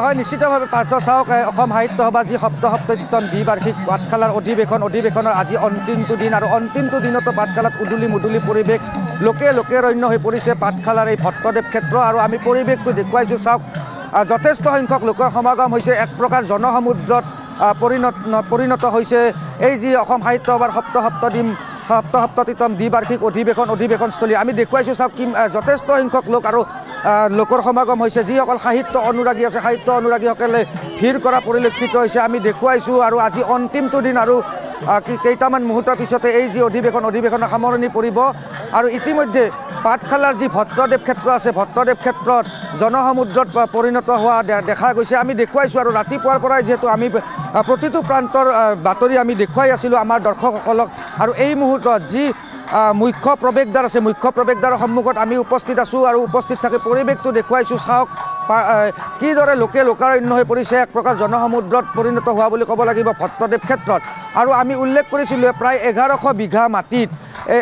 হয় নিশ্চিতভাৱে পাৰ্থ চাওক অসম সাহিত্য সভা যি সপ্তম দ্বিবাৰ্ষিক পাঠশালাৰ অধিৱেশনৰ আজি অন্তিমটো দিন আৰু অন্তিমটো দিনতো পাঠশালাত উদুলি মুদুলি পৰিৱেশ লোকে ৰণ্য হৈ পৰিছে পাঠশালাৰ এই ভট্টদেৱ ক্ষেত্ৰ আৰু আমি পৰিৱেশটো দেখুৱাইছোঁ চাওক যথেষ্ট সংখ্যক লোকৰ সমাগম হৈছে এক প্ৰকাৰ জনসমুদ্ৰত পৰিণত হৈছে এই যি অসম সাহিত্য সভাৰ সপ্তম দ্বিবাৰ্ষিক অধিৱেশনস্থলী আমি দেখুৱাইছোঁ চাওক যথেষ্ট সংখ্যক লোক আৰু লোকৰ সমাগম হৈছে যিসকল সাহিত্য অনুৰাগী আছে সাহিত্য অনুৰাগীসকলে ভিৰ কৰা পৰিলক্ষিত হৈছে আমি দেখুৱাইছোঁ আৰু আজি অন্তিমটো দিন আৰু কেইটামান মুহূৰ্তৰ পিছতে এই যি অধিৱেশনৰ সামৰণি পৰিব আৰু ইতিমধ্যে পাঠশালাৰ যি ভট্টদেৱ ক্ষেত্ৰ আছে ভট্টদেৱ ক্ষেত্ৰত জনসমুদ্ৰত পৰিণত হোৱা দেখা গৈছে আমি দেখুৱাইছোঁ আৰু ৰাতিপুৱাৰ পৰাই যিহেতু আমি প্ৰতিটো প্ৰান্তৰ বাতৰি আমি দেখুৱাই আছিলোঁ আমাৰ দৰ্শকসকলক আৰু এই মুহূৰ্তত যি মুখ্য প্ৰৱেশদ্বাৰ আছে মুখ্য প্ৰৱেশদ্বাৰৰ সন্মুখত আমি উপস্থিত আছোঁ আৰু উপস্থিত থাকি পৰিৱেশটো দেখুৱাইছোঁ চাওক কিদৰে লোকাৰণ্য হৈ পৰিছে এক প্ৰকাৰ জনসমুদ্ৰত পৰিণত হোৱা বুলি ক'ব লাগিব ভট্টদেৱ ক্ষেত্ৰত আৰু আমি উল্লেখ কৰিছিলোঁ প্ৰায় 1100 বিঘা মাটিত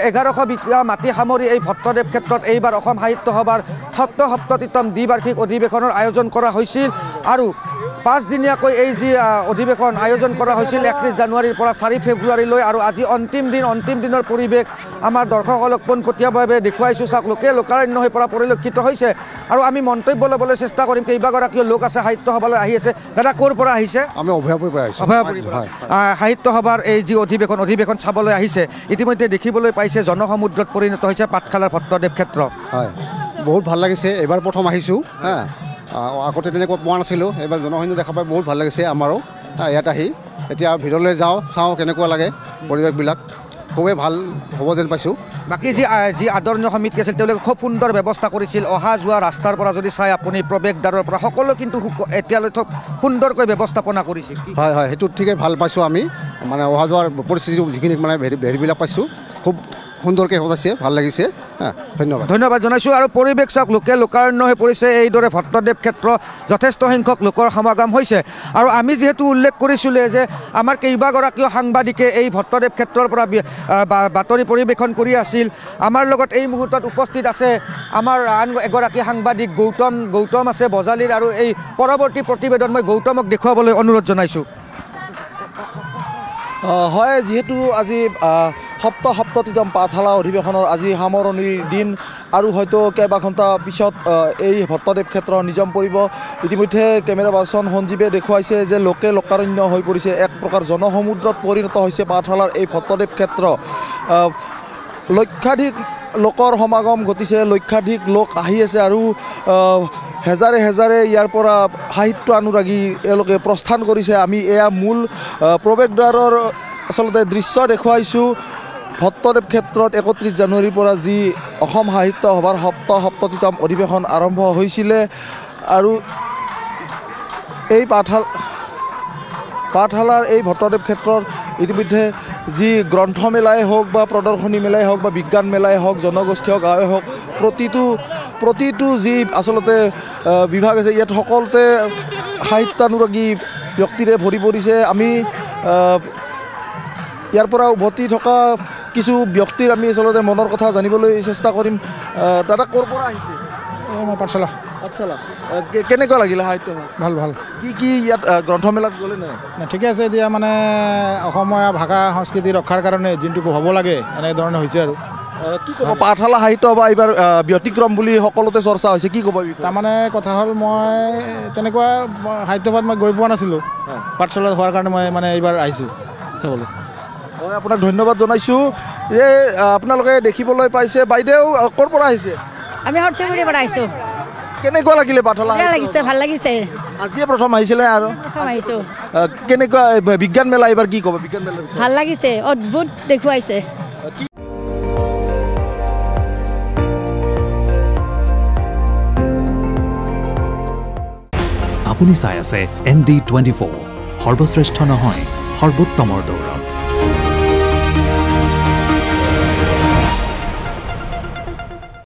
1100 বিঘা মাটি সামৰি এই ভট্টদেৱ ক্ষেত্ৰত এইবাৰ অসম সাহিত্য সভাৰ সপ্তম দ্বিবাৰ্ষিক অধিৱেশনৰ আয়োজন কৰা হৈছিল আৰু 5 দিনীয়াকৈ এই যি অধিৱেশন আয়োজন কৰা হৈছিল 31 জানুৱাৰীৰ পৰা 4 ফেব্ৰুৱাৰীলৈ আৰু আজি অন্তিম দিনৰ পৰিৱেশ আমাৰ দৰ্শকসকলক পোনপটীয়াভাৱে দেখুৱাইছোঁ চাওক লোকাৰণ্য হৈ পৰা পৰিলক্ষিত হৈছে আৰু আমি মন্তব্য ল'বলৈ চেষ্টা কৰিম কেইবাগৰাকীও লোক আছে সাহিত্য সভালৈ আহি আছে দাদা ক'ৰ পৰা আহিছে আমি অভয়াপুৰীৰ পৰা আহিছোঁ সাহিত্য সভাৰ এই যি অধিৱেশন চাবলৈ আহিছে ইতিমধ্যে দেখিবলৈ পাইছে জনসমুদ্ৰত পৰিণত হৈছে পাঠশালাৰ ভট্টদেৱ ক্ষেত্ৰ হয় বহুত ভাল লাগিছে এবাৰ প্ৰথম আহিছোঁ আগতে তেনেকুৱা পোৱা নাছিলোঁ এইবাৰ জনসংখ্যা দেখা পাই বহুত ভাল লাগিছে আমাৰো ইয়াত আহি এতিয়া ভিতৰলৈ চাওঁ কেনেকুৱা লাগে পৰিৱেশবিলাক খুবেই ভাল হ'ব যেন পাইছোঁ বাকী যি আদৰণীয় সমিতি আছিল তেওঁলোকে খুব সুন্দৰ ব্যৱস্থা কৰিছিল অহা যোৱা ৰাস্তাৰ পৰা যদি চাই আপুনি প্ৰৱেশদ্বাৰৰ পৰা সকলো কিন্তু এতিয়ালৈ খুব সুন্দৰকৈ ব্যৱস্থাপনা কৰিছিল হয় সেইটো ঠিকেই ভাল পাইছোঁ আমি মানে অহা যোৱাৰ পৰিস্থিতি যিখিনি মানে হেৰিবিলাক পাইছোঁ খুব সুন্দৰকৈ সজাইছে ভাল লাগিছে ধন্যবাদ জনাইছোঁ আৰু পৰিৱেশ চাওক লোকাৰণ্য হৈ পৰিছে এইদৰে ভট্টদেৱ ক্ষেত্ৰ যথেষ্ট সংখ্যক লোকৰ সমাগম হৈছে আৰু আমি যিহেতু উল্লেখ কৰিছিলোঁ যে আমাৰ কেইবাগৰাকীও সাংবাদিকে এই ভট্টদেৱ ক্ষেত্ৰৰ পৰা বাতৰি পৰিৱেশন কৰি আছিল আমাৰ লগত এই মুহূৰ্তত উপস্থিত আছে আমাৰ আন এগৰাকী সাংবাদিক গৌতম আছে বজালীৰ আৰু এই পৰৱৰ্তী প্ৰতিবেদন মই গৌতমক দেখুৱাবলৈ অনুৰোধ জনাইছোঁ হয় যিহেতু আজি সপ্তম পাঠশালা অধিৱেশনৰ আজি সামৰণিৰ দিন আৰু হয়তো কেইবা ঘণ্টা পিছত এই ভট্টদেৱ ক্ষেত্ৰ নিজাম পৰিব ইতিমধ্যে কেমেৰা পাৰ্চন সঞ্জীৱে দেখুৱাইছে যে লোকাৰণ্য হৈ পৰিছে এক প্ৰকাৰ জনসমুদ্ৰত পৰিণত হৈছে পাঠশালাৰ এই ভট্টদেৱ ক্ষেত্ৰ লক্ষাধিক লোকৰ সমাগম ঘটিছে লক্ষাধিক লোক আহি আছে আৰু হেজাৰে ইয়াৰ পৰা সাহিত্য অনুৰাগী এওঁলোকে প্ৰস্থান কৰিছে আমি এয়া মূল প্ৰৱেশদ্বাৰৰ আচলতে দৃশ্য দেখুৱাইছোঁ ভট্টদেৱ ক্ষেত্ৰত 31 জানুৱাৰীৰ পৰা যি অসম সাহিত্য সভাৰ সপ্তম অধিৱেশন আৰম্ভ হৈছিলে আৰু এই পাঠশালাৰ এই ভট্টদেৱ ক্ষেত্ৰত ইতিমধ্যে যি গ্ৰন্থমেলাই হওক বা প্ৰদৰ্শনী মেলাই হওক বা বিজ্ঞান মেলাই হওক জনগোষ্ঠীয় গাঁৱে হওক প্ৰতিটো যি আচলতে বিভাগ আছে ইয়াত সকলোতে সাহিত্যানুৰাগী ব্যক্তিৰে ভৰি পৰিছে আমি ইয়াৰ পৰা উভতি থকা কিছু ব্যক্তিৰ আমি আচলতে মনৰ কথা জানিবলৈ চেষ্টা কৰিম দাদা ক'ৰ পৰা আহিছে মই পাঠশালা কেনেকুৱা লাগিলে সাহিত্য ভাল কি ইয়াত গ্ৰন্থমেলাত গ'লে নাই ঠিকে আছে এতিয়া মানে অসমীয়া ভাষা সংস্কৃতি ৰক্ষাৰ কাৰণে যোনটো হ'ব লাগে এনেধৰণে হৈছে আৰু কি ক'ব পাঠশালা সাহিত্য বা এইবাৰ ব্যতিক্ৰম বুলি সকলোতে চৰ্চা হৈছে কি ক'ব তাৰমানে কথা হ'ল মই তেনেকুৱা সাহিত্য সভাত মই গৈ পোৱা নাছিলোঁ পাঠশালাত হোৱাৰ কাৰণে মই মানে এইবাৰ আহিছোঁ চাবলৈ হয় আপোনাক ধন্যবাদ জনাইছোঁ যে আপোনালোকে দেখিবলৈ পাইছে বাইদেউ ক'ৰ পৰা আহিছে আমি সৰ্থেবাৰীৰ পৰা আহিছোঁ কেনেকুৱা লাগিলে পাঠশালা লাগিছে ভাল লাগিছে আজিয়ে প্ৰথম আহিছিলে আৰু প্ৰথম আহিছোঁ কেনেকুৱা বিজ্ঞান মেলা এইবাৰ কি ক'ব বিজ্ঞান মেলা ভাল লাগিছে অদ্ভুত দেখুৱাইছে আপুনি চাই আছে ND24 সৰ্বশ্ৰেষ্ঠ নহয় সৰ্বোত্তমৰ দৌৰ